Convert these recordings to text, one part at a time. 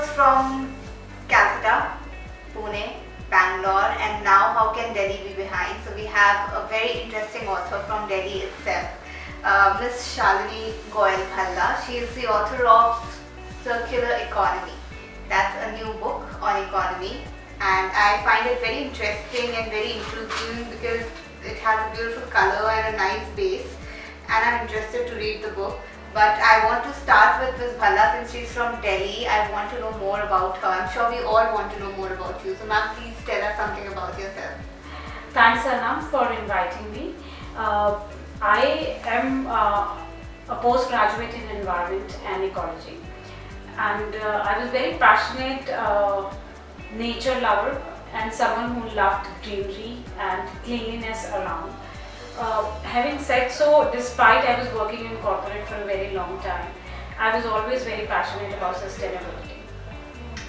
authors from Calcutta, Pune, Bangalore, and now how can Delhi be behind? So we have a very interesting author from Delhi itself, Ms. Shalini Goyal Bhalla. She is the author of Circular Economy. That's a new book on economy, and I find it very interesting and very intriguing because it has a beautiful color and a nice base, and I'm interested to read the book. But I want to start with Ms. Bhalla since she's from Delhi. I want to know more about her. I'm sure we all want to know more about you. So ma'am, please tell us something about yourself. Thanks Anam for inviting me. I am a postgraduate in environment and ecology, and I was very passionate nature lover and someone who loved greenery and cleanliness around. Having said so, despite I was working in corporate for a very long time, I was always very passionate about sustainability.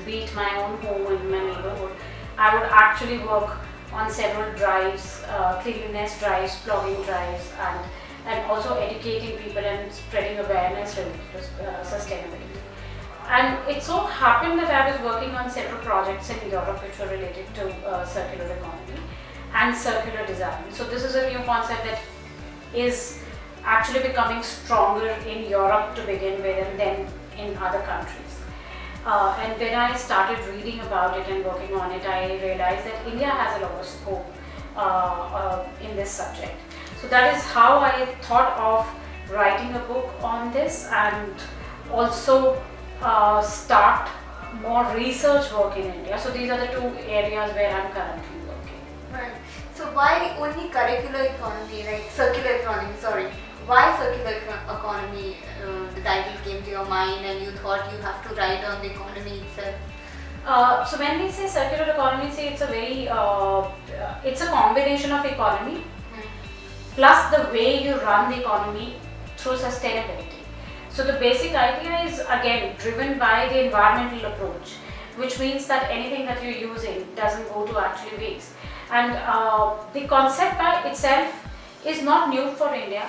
Be it my own home or in my neighborhood, I would actually work on several drives, cleanliness drives, plugging drives, and also educating people and spreading awareness related to sustainability. And it so happened that I was working on several projects in Europe which were related to circular economy and circular design. So this is a new concept that is actually becoming stronger in Europe to begin with and then in other countries. And when I started reading about it and working on it, I realized that India has a lot of scope in this subject. So that is how I thought of writing a book on this and also start more research work in India. So these are the two areas where I'm currently working. Right. So why only curricular economy, like circular economy, sorry. Why circular economy, the title came to your mind and you thought you have to write on the economy itself? So when we say circular economy, see it's a very, it's a combination of economy plus the way you run the economy through sustainability. So the basic idea is again driven by the environmental approach, which means that anything that you're using doesn't go to actually waste. And the concept by itself is not new for India.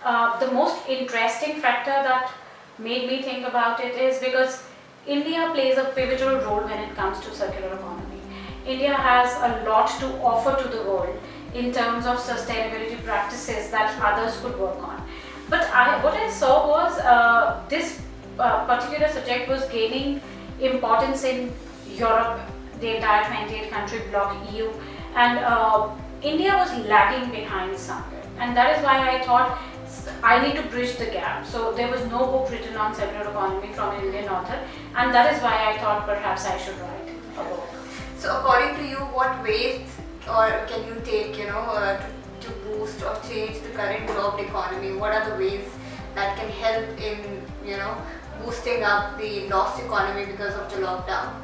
The most interesting factor that made me think about it is because India plays a pivotal role when it comes to circular economy. India has a lot to offer to the world in terms of sustainability practices that others could work on. But what I saw was this particular subject was gaining importance in Europe, the entire 28 country bloc EU, and India was lagging behind somewhere. And that is why I thought I need to bridge the gap. So there was no book written on circular economy from an Indian author, and that is why I thought perhaps I should write a book. So according to you, what ways or can you take, to boost or change the current global economy? What are the ways that can help in, boosting up the lost economy because of the lockdown?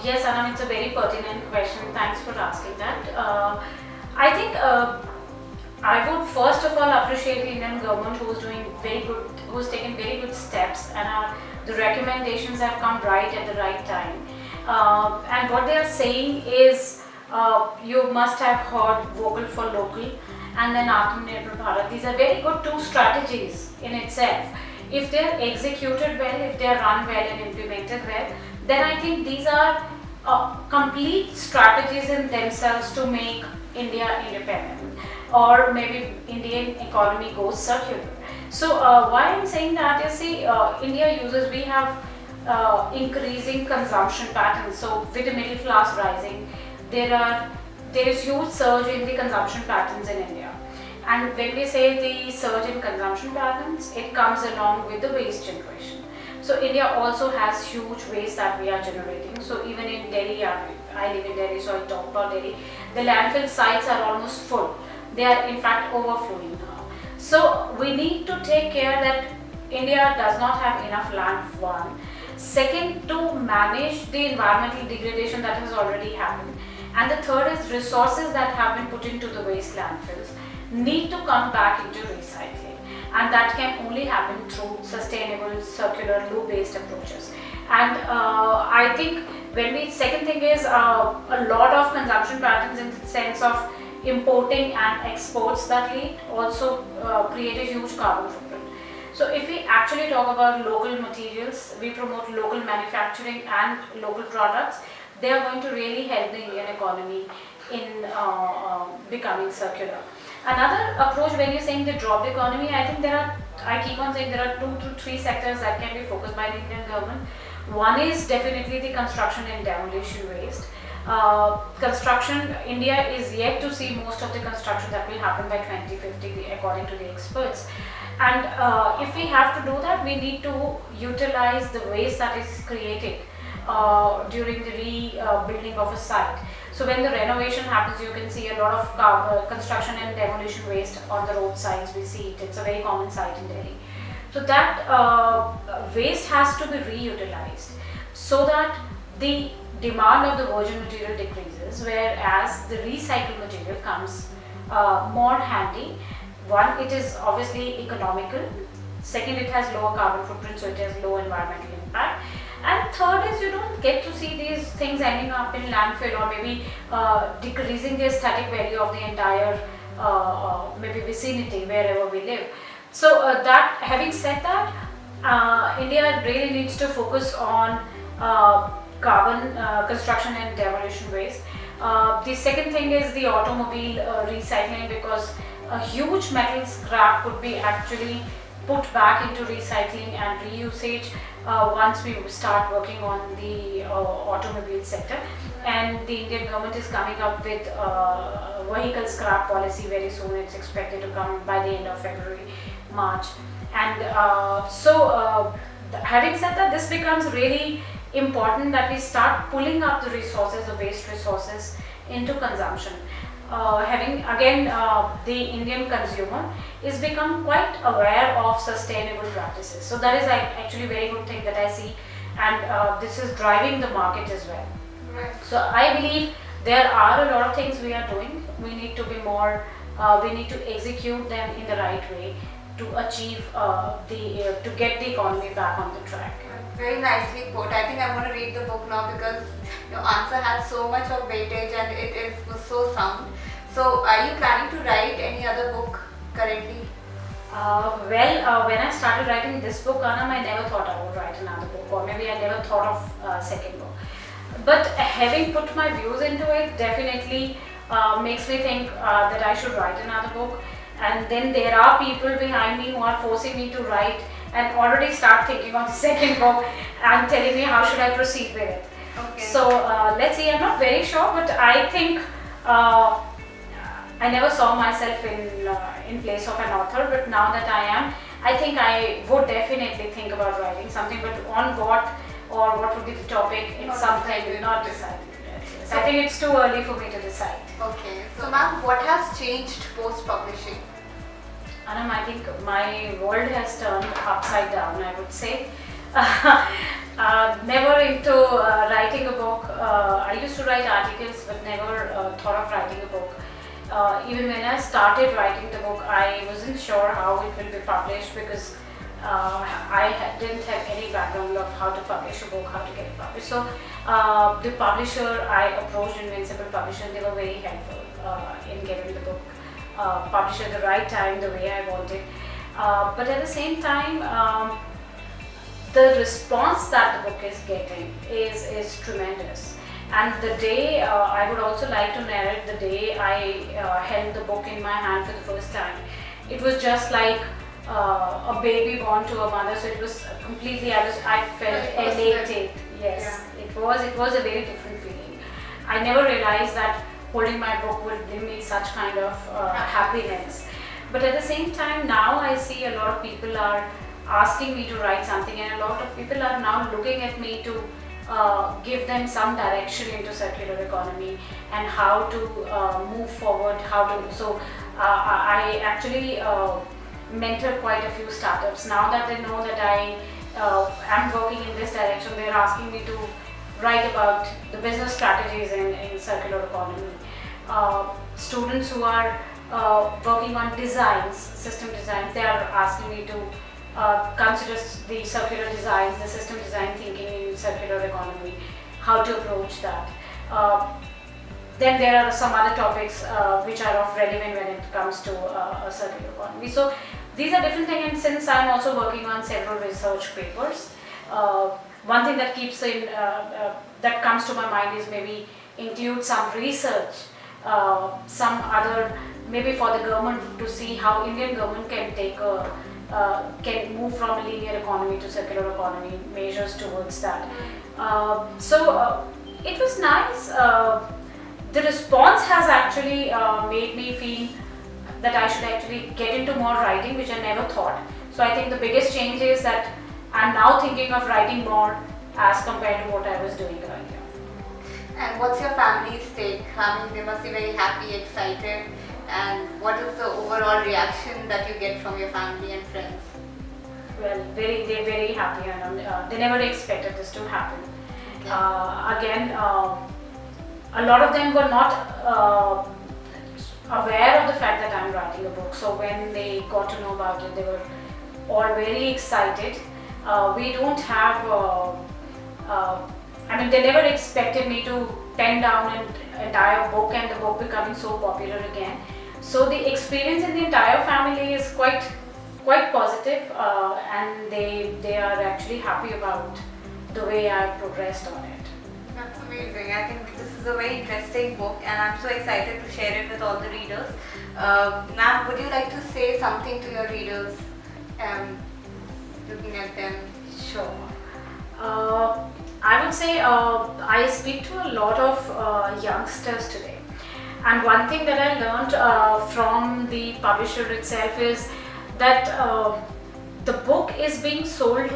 Yes, Anam, it's a very pertinent question. Thanks for asking that. I think I would first of all appreciate the Indian government who's doing very good, who's taken very good steps, and the recommendations have come right at the right time. And what they are saying is you must have heard vocal for local and then Atmanirbhar Bharat. These are very good two strategies in itself. If they are executed well, if they are run well and implemented well, then I think these are complete strategies in themselves to make India independent, or maybe Indian economy goes circular. So why I'm saying that is, see, India uses, we have increasing consumption patterns. So with the middle class rising, there is huge surge in the consumption patterns in India. And when we say the surge in consumption patterns, it comes along with the waste generation. So India also has huge waste that we are generating. So even in Delhi, I live in Delhi, so I talk about Delhi, the landfill sites are almost full. They are in fact overflowing now. So we need to take care that India does not have enough land, one. Second, to manage the environmental degradation that has already happened. And the third is resources that have been put into the waste landfills need to come back into recycling. And that can only happen through sustainable, circular, low-based approaches. And I think second thing is a lot of consumption patterns in the sense of importing and exports that lead also create a huge carbon footprint. So if we actually talk about local materials, we promote local manufacturing and local products, they are going to really help the Indian economy in becoming circular. Another approach, when you're saying the drop economy, I think I keep on saying there are 2 to 3 sectors that can be focused by the Indian government. One is definitely the construction and demolition waste. Construction, India is yet to see most of the construction that will happen by 2050 according to the experts. And if we have to do that, we need to utilize the waste that is created during the rebuilding of a site. So when the renovation happens, you can see a lot of construction and demolition waste on the roadsides. We see it. It's a very common sight in Delhi. So that waste has to be reutilized so that the demand of the virgin material decreases, whereas the recycled material comes more handy. One, it is obviously economical. Second, it has lower carbon footprint, so it has low environmental impact. And third is you don't get to see these things ending up in landfill or maybe decreasing the aesthetic value of the entire maybe vicinity wherever we live. So that, having said that, India really needs to focus on carbon construction and demolition waste. The second thing is the automobile recycling, because a huge metal scrap could be actually put back into recycling and reusage once we start working on the automobile sector. And the Indian government is coming up with vehicle scrap policy very soon. It's expected to come by the end of February, March. And having said that, this becomes really important that we start pulling up the resources, the waste resources, into consumption. The Indian consumer is become quite aware of sustainable practices. So that is actually a very good thing that I see, and this is driving the market as well. Right. So I believe there are a lot of things we are doing. We need to be more, we need to execute them in the right way to achieve to get the economy back on the track. Very nicely put. I think I'm going to read the book now because your answer has so much of weightage and was so sound. So, are you planning to write any other book currently? When I started writing this book, Anam, I never thought I would write another book, or maybe I never thought of second book. But having put my views into it, definitely makes me think that I should write another book. And then there are people behind me who are forcing me to write and already start thinking of the second book and telling me how should I proceed with it. Okay. So let's see, I'm not very sure, but I think I never saw myself in place of an author, but now that I am, I think I would definitely think about writing something, but on what or what would be the topic, it's something not decided. Yes. I think it's too early for me to decide. Okay. So ma'am, what has changed post-publishing? Anam, I think my world has turned upside down, I would say. Never into writing a book. I used to write articles, but never thought of writing a book. Even when I started writing the book, I wasn't sure how it will be published because I didn't have any background of how to publish a book, how to get it published. So the publisher I approached, Invincible Publisher, they were very helpful in getting the book published at the right time, the way I wanted. But at the same time, the response that the book is getting is tremendous. And the day, I would also like to narrate the day I held the book in my hand for the first time. It was just like a baby born to a mother, so it was completely, I felt elated. Yes, yeah. It was a very different feeling. I never realized that holding my book would give me such kind of happiness. But at the same time, now I see a lot of people are asking me to write something, and a lot of people are now looking at me to give them some direction into circular economy and how to move forward, I actually mentor quite a few startups. Now that they know that I am working in this direction, they're asking me to write about the business strategies in circular economy. Students who are working on designs, system designs, they are asking me to consider the circular designs, the system design thinking in circular economy, how to approach that. Then there are some other topics which are of relevant when it comes to a circular economy. So these are different things, and since I'm also working on several research papers, one thing that keeps that comes to my mind is maybe include some research, some other, maybe for the government to see how Indian government can take a can move from a linear economy to circular economy, measures towards that. It was nice. The response has actually made me feel that I should actually get into more writing, which I never thought. So I think the biggest change is that I'm now thinking of writing more as compared to what I was doing earlier. And what's your family's take? I mean, they must be very happy, excited. And what is the overall reaction that you get from your family and friends? Well, they're very happy, and they never expected this to happen. Okay. Again, a lot of them were not aware of the fact that I'm writing a book. So when they got to know about it, they were all very excited. We don't have, I mean, they never expected me to pen down an entire book and the book becoming so popular again. So the experience in the entire family is quite positive, and they are actually happy about the way I progressed on it. That's amazing. I think this is a very interesting book, and I'm so excited to share it with all the readers. Ma'am, would you like to say something to your readers, looking at them? Sure. I would say I speak to a lot of youngsters today, and one thing that I learned from the publisher itself is that the book is being sold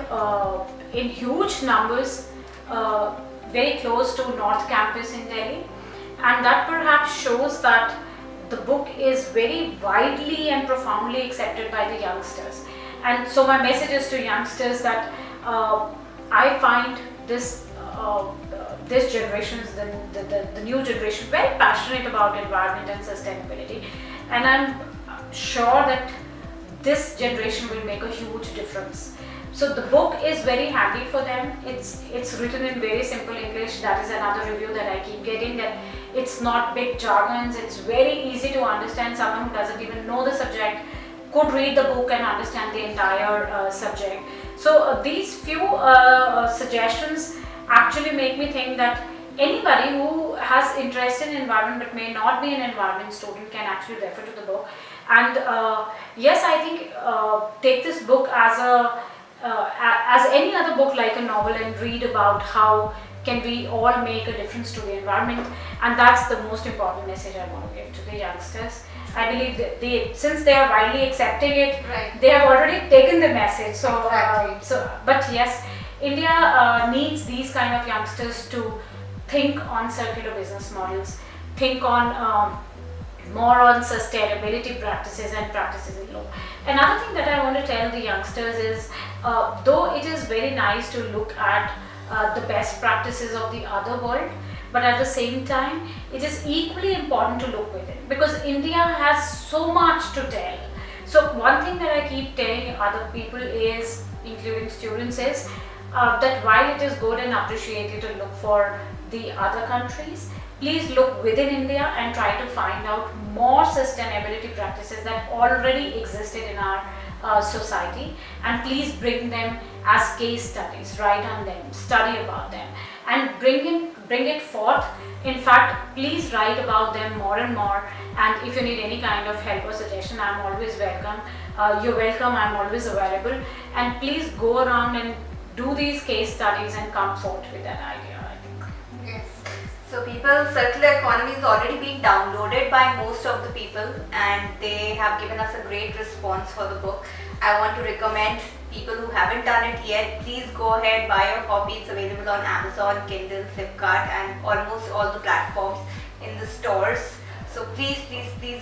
in huge numbers very close to North Campus in Delhi, and that perhaps shows that the book is very widely and profoundly accepted by the youngsters. And so my message is to youngsters that I find this this generation, the new generation, very passionate about environment and sustainability, and I'm sure that this generation will make a huge difference. So the book is very handy for them. It's written in very simple English. That is another review that I keep getting, that it's not big jargons. It's very easy to understand. Someone who doesn't even know the subject could read the book and understand the entire subject. So these few suggestions actually make me think that anybody who has interest in environment but may not be an environment student can actually refer to the book. And yes, I think take this book as any other book, like a novel, and read about how can we all make a difference to the environment. And that's the most important message I want to give to the youngsters. I believe that since they are widely accepting it, right, they have already taken the message. So, exactly. But yes, India needs these kind of youngsters to think on circular business models, think on more on sustainability practices and practices in law. Another thing that I want to tell the youngsters is, though it is very nice to look at the best practices of the other world, but at the same time, it is equally important to look within, because India has so much to tell. So one thing that I keep telling other people is, including students, is that while it is good and appreciated to look for the other countries, please look within India and try to find out more sustainability practices that already existed in our society, and please bring them as case studies, write on them, study about them, and bring it forth. In fact, please write about them more and more, and if you need any kind of help or suggestion, I'm always welcome. You're welcome, I'm always available, and please go around and do these case studies and come forth with that idea, I think. Yes. So circular economy is already being downloaded by most of the people, and they have given us a great response for the book. I want to recommend people who haven't done it yet, please go ahead, buy your copy. It's available on Amazon, Kindle, Flipkart, and almost all the platforms in the stores. So please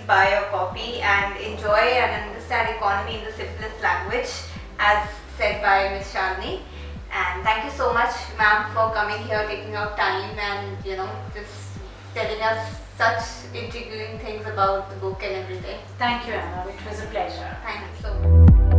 buy your copy and enjoy and understand economy in the simplest language, as said by Ms. Shalini. And thank you so much, ma'am, for coming here, taking out time, and just telling us such intriguing things about the book and everything. Thank you, Anna. It was a pleasure. Thank you so much.